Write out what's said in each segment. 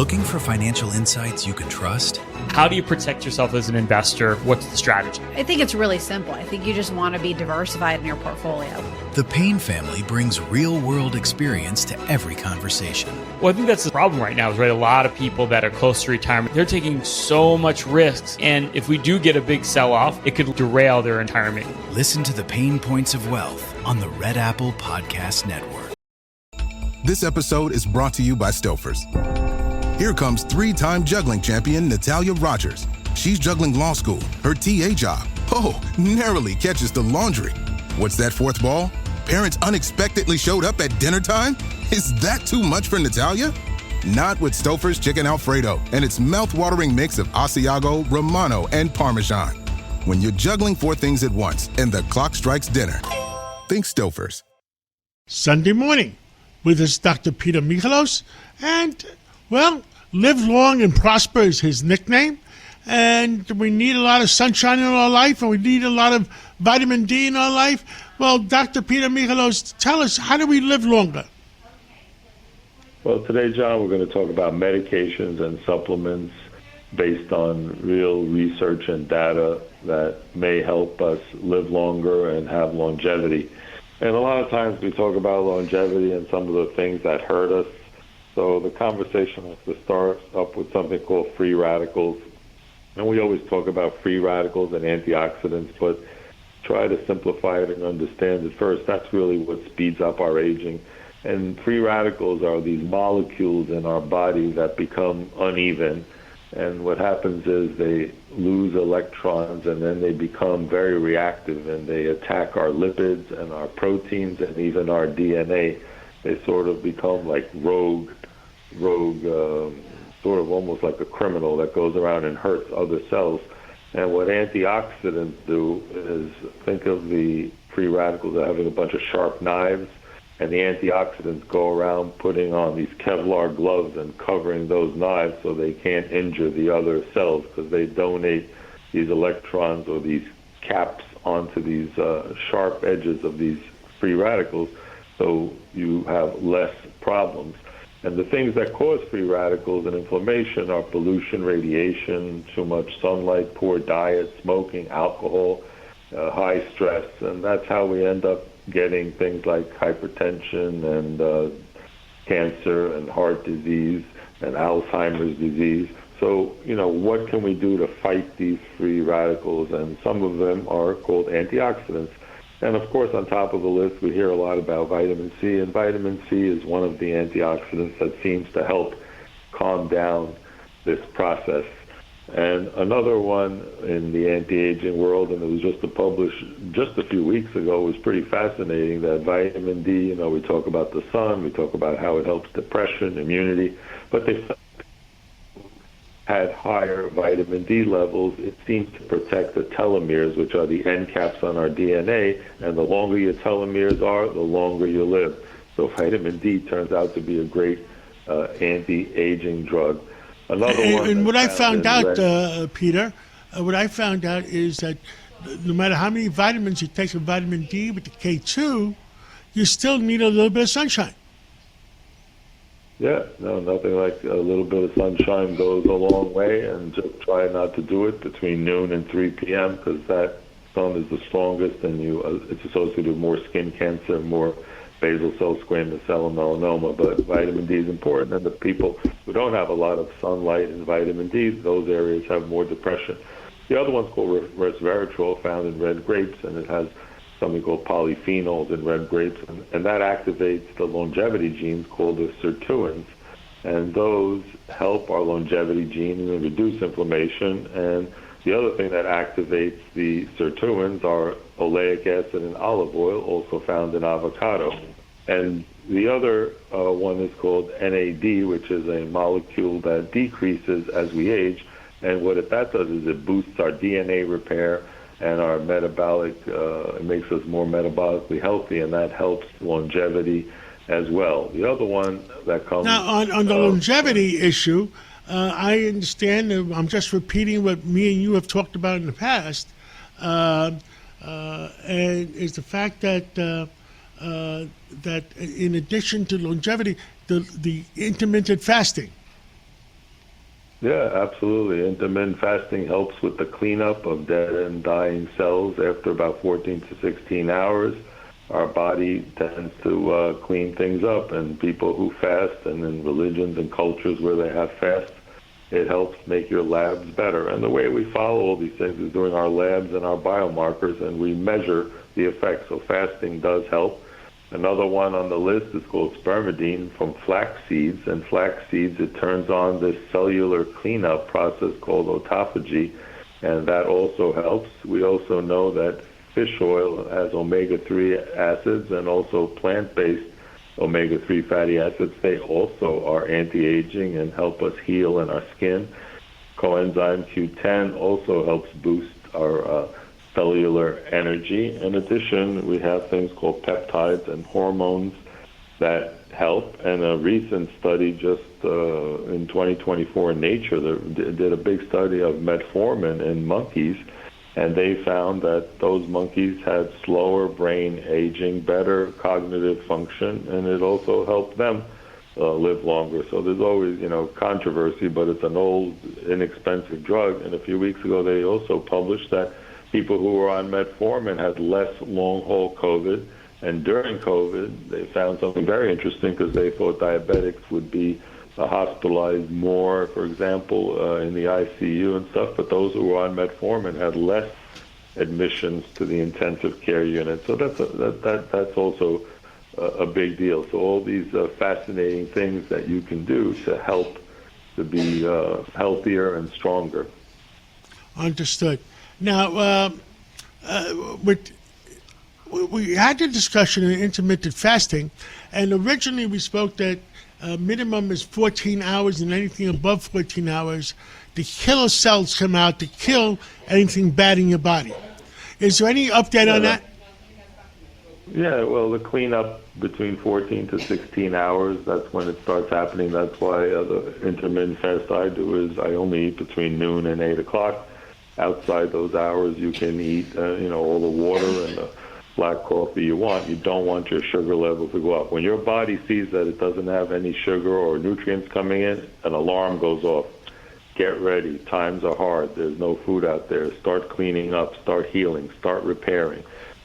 Looking for financial insights you can trust? How do you protect yourself as an investor? What's the strategy? I think it's really simple. I think you just want to be diversified in your portfolio. The Payne family brings real-world experience to every conversation. Well, I think that's the problem right now is, right, a lot of people that are close to retirement, they're taking so much risks. And if we do get a big sell-off, it could derail their retirement. Listen to the Pain Points of Wealth on the Red Apple Podcast Network. This episode is brought to you by Stouffer's. Here comes three-time juggling champion Natalia Rogers. She's juggling law school, her TA job. Oh, narrowly catches the laundry. What's that fourth ball? Parents unexpectedly showed up at dinner time? Is that too much for Natalia? Not with Stouffer's Chicken Alfredo and its mouth-watering mix of Asiago, Romano, and Parmesan. When you're juggling four things at once and the clock strikes dinner, think Stouffer's. Sunday morning with us, Dr. Peter Michalos, and, well, live long and prosper is his nickname. And we need a lot of sunshine in our life, and we need a lot of vitamin D in our life. Well, Dr. Peter Michalos, tell us, how do we live longer? Well, today, John, we're going to talk about medications and supplements based on real research and data that may help us live longer and have longevity. And a lot of times we talk about longevity and some of the things that hurt us. So the conversation has to start up with something called free radicals. And we always talk about free radicals and antioxidants, but try to simplify it and understand it first. That's really what speeds up our aging. And free radicals are these molecules in our body that become uneven. And what happens is they lose electrons, and then they become very reactive, and they attack our lipids and our proteins and even our DNA. They sort of become like rogue, sort of almost like a criminal that goes around and hurts other cells. And what antioxidants do is, think of the free radicals as having a bunch of sharp knives, and the antioxidants go around putting on these Kevlar gloves and covering those knives so they can't injure the other cells, because they donate these electrons or these caps onto these sharp edges of these free radicals, so you have less problems. And the things that cause free radicals and inflammation are pollution, radiation, too much sunlight, poor diet, smoking, alcohol, high stress. And that's how we end up getting things like hypertension and cancer and heart disease and Alzheimer's disease. So, what can we do to fight these free radicals? And some of them are called antioxidants. And, of course, on top of the list, we hear a lot about vitamin C, and vitamin C is one of the antioxidants that seems to help calm down this process. And another one in the anti-aging world, and it was just published just a few weeks ago, was pretty fascinating, that vitamin D, we talk about the sun, we talk about how it helps depression, immunity, but they had higher vitamin D levels. It seems to protect the telomeres, which are the end caps on our DNA, and the longer your telomeres are, the longer you live. So vitamin D turns out to be a great anti-aging drug. Another one. And what I found out, Peter, what I found out is that no matter how many vitamins you take of vitamin D with the K2, you still need a little bit of sunshine. Yeah, no, nothing like a little bit of sunshine goes a long way, and just try not to do it between noon and 3 p.m. because that sun is the strongest, and it's associated with more skin cancer, more basal cell squamous cell and melanoma. But vitamin D is important, and the people who don't have a lot of sunlight and vitamin D, those areas have more depression. The other one's called resveratrol, found in red grapes, and it has something called polyphenols in red grapes, and that activates the longevity genes called the sirtuins, and those help our longevity gene and reduce inflammation. And the other thing that activates the sirtuins are oleic acid and olive oil, also found in avocado. And the other one is called NAD, which is a molecule that decreases as we age, and what that does is it boosts our DNA repair and our metabolic, it makes us more metabolically healthy, and that helps longevity as well. The other one that comes... Now, on the longevity issue, I understand, I'm just repeating what me and you have talked about in the past, and is the fact that that in addition to longevity, the intermittent fasting. Yeah, absolutely. Intermittent fasting helps with the cleanup of dead and dying cells. After about 14 to 16 hours, our body tends to clean things up. And people who fast, and in religions and cultures where they have fasts, it helps make your labs better. And the way we follow all these things is doing our labs and our biomarkers, and we measure the effects. So fasting does help. Another one on the list is called spermidine from flax seeds. And flax seeds, it turns on this cellular cleanup process called autophagy, and that also helps. We also know that fish oil has omega-3 acids and also plant-based omega-3 fatty acids. They also are anti-aging and help us heal in our skin. Coenzyme Q10 also helps boost our cellular energy. In addition, we have things called peptides and hormones that help. And a recent study just in 2024 in Nature did a big study of metformin in monkeys, and they found that those monkeys had slower brain aging, better cognitive function, and it also helped them live longer. So there's always, controversy, but it's an old, inexpensive drug. And a few weeks ago, they also published that people who were on metformin had less long-haul COVID. And during COVID, they found something very interesting because they thought diabetics would be hospitalized more, for example, in the ICU and stuff. But those who were on metformin had less admissions to the intensive care unit. So that's also a big deal. So all these fascinating things that you can do to help to be healthier and stronger. Understood. Now, we had the discussion on intermittent fasting, and originally we spoke that minimum is 14 hours, and anything above 14 hours, the killer cells come out to kill anything bad in your body. Is there any update on that? Yeah, well, the cleanup between 14 to 16 hours, that's when it starts happening. That's why the intermittent fast I do is I only eat between noon and 8 o'clock. Outside those hours, you can eat, all the water and the black coffee you want. You don't want your sugar level to go up. When your body sees that it doesn't have any sugar or nutrients coming in, an alarm goes off. Get ready. Times are hard. There's no food out there. Start cleaning up. Start healing. Start repairing.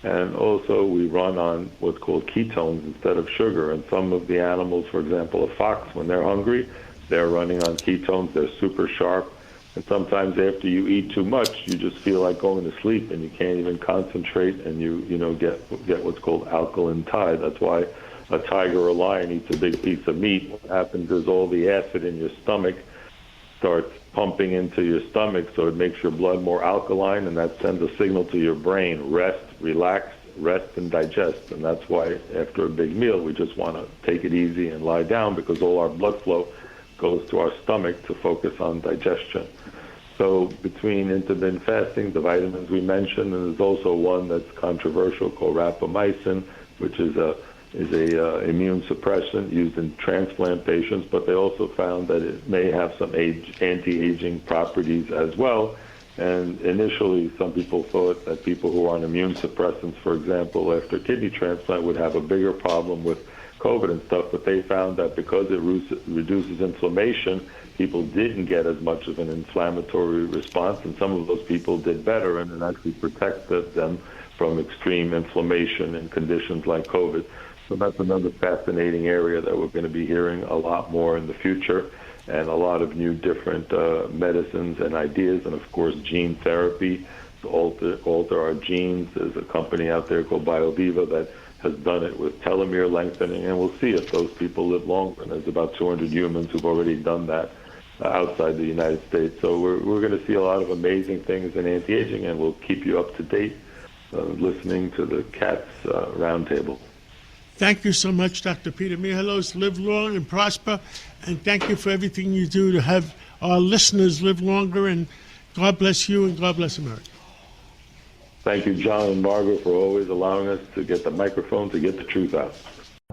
And also, we run on what's called ketones instead of sugar. And some of the animals, for example, a fox, when they're hungry, they're running on ketones. They're super sharp. And sometimes after you eat too much, you just feel like going to sleep, and you can't even concentrate, and you get what's called alkaline tide. That's why a tiger or a lion eats a big piece of meat. What happens is all the acid in your stomach starts pumping into your stomach, so it makes your blood more alkaline, and that sends a signal to your brain: rest, relax, rest, and digest. And that's why after a big meal, we just want to take it easy and lie down, because all our blood flow goes to our stomach to focus on digestion. So between intermittent fasting, the vitamins we mentioned, and there's also one that's controversial called rapamycin, which is a immune suppressant used in transplant patients, but they also found that it may have some anti-aging properties as well. And initially, some people thought that people who are on immune suppressants, for example, after kidney transplant, would have a bigger problem with COVID and stuff, but they found that because it reduces inflammation, people didn't get as much of an inflammatory response, and some of those people did better, and it actually protected them from extreme inflammation and conditions like COVID. So that's another fascinating area that we're going to be hearing a lot more in the future, and a lot of new different medicines and ideas, and of course gene therapy to alter our genes. There's a company out there called BioViva that has done it with telomere lengthening, and we'll see if those people live longer. And there's about 200 humans who've already done that outside the United States. So we're going to see a lot of amazing things in anti-aging, and we'll keep you up to date listening to the CATS Roundtable. Thank you so much, Dr. Peter Michalos. Live long and prosper, and thank you for everything you do to have our listeners live longer, and God bless you and God bless America. Thank you, John and Margaret, for always allowing us to get the microphone to get the truth out.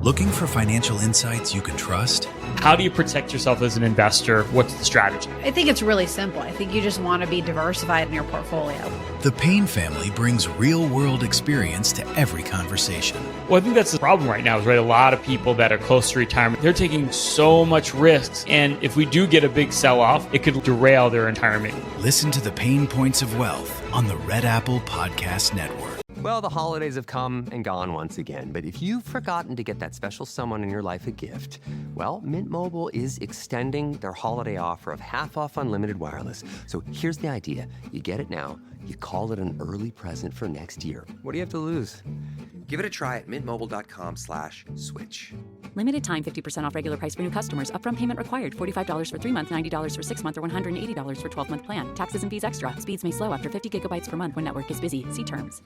Looking for financial insights you can trust? How do you protect yourself as an investor? What's the strategy? I think it's really simple. I think you just want to be diversified in your portfolio. The Payne family brings real-world experience to every conversation. Well, I think that's the problem right now is, right, a lot of people that are close to retirement, they're taking so much risks. And if we do get a big sell-off, it could derail their retirement. Listen to the Pain Points of Wealth on the Red Apple Podcast Network. Well, the holidays have come and gone once again, but if you've forgotten to get that special someone in your life a gift, well, Mint Mobile is extending their holiday offer of half off unlimited wireless. So here's the idea. You get it now, you call it an early present for next year. What do you have to lose? Give it a try at mintmobile.com/switch. Limited time 50% off regular price for new customers. Upfront payment required. $45 for 3 months, $90 for 6 months, or $180 for 12-month plan. Taxes and fees extra. Speeds may slow after 50 gigabytes per month when network is busy. See terms.